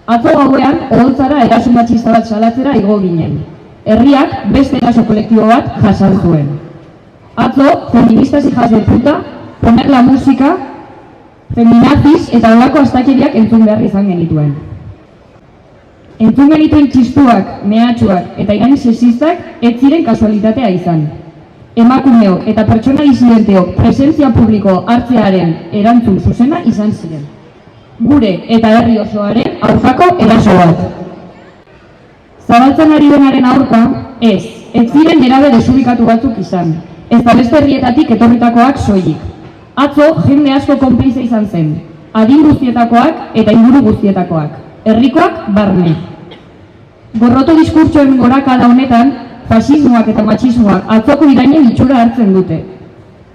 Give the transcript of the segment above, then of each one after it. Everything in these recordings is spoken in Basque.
Atzo gauean, odoltzara eraso matxista bat salatzera igo ginen. Herriak beste eraso kolektibo bat jasan zuen. Atzo, feministas hijas de puta, poner la música, feminazis eta olako astakeriak entzun behar izan genituen. Entzun genituen txistuak, mehatxuak eta irani sexistak ez ziren kasualitatea izan. Emakumeok eta pertsona disidenteok presentzia publiko hartzearen erantzun zuzena izan ziren. Gure eta herri osoaren aurkako eraso bat. Zabaltzan ari denaren aurka, ez ziren nerabe desurikatu batzuk izan, ez da beste herrietatik etorritakoak soilik. Atzo jende asko konplize izan zen, adin guztietakoak eta inguru guztietakoak, herrikoak barne. Gorroto diskurtsoen gorakada honetan, fasismoak eta matxismoak atzoko irainen itxura hartzen dute.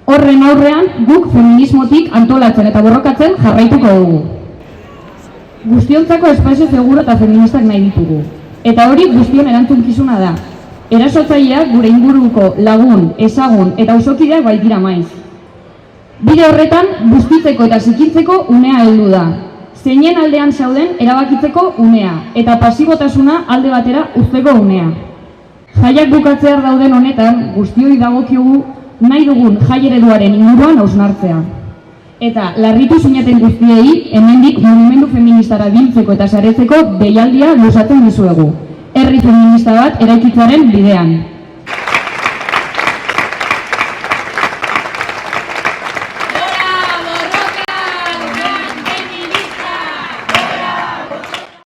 Horren aurrean, guk feminismotik antolatzen eta borrokatzen jarraituko dugu. Guztiontzako espazio seguro eta feministak nahi ditugu. Eta hori guztion erantzunkizuna da. Erasotzaileak gure inguruko lagun, ezagun eta auzokideak baitira maiz. Bide horretan, bustitzeko eta zikintzeko unea heldu da. Zeinen aldean zauden erabakitzeko unea, eta pasibotasuna alde batera uzteko unea. Jaiak bukatzear dauden honetan, guztioi dagokiogu nahi dugun jai ereduaren inguruan hausnartzea. Eta larritu zineten guztiei, hemendik mugimendu feministara biltzeko eta saretzeko deialdia luzatzen dizuegu. Herri feminista bat eraikitzaren bidean.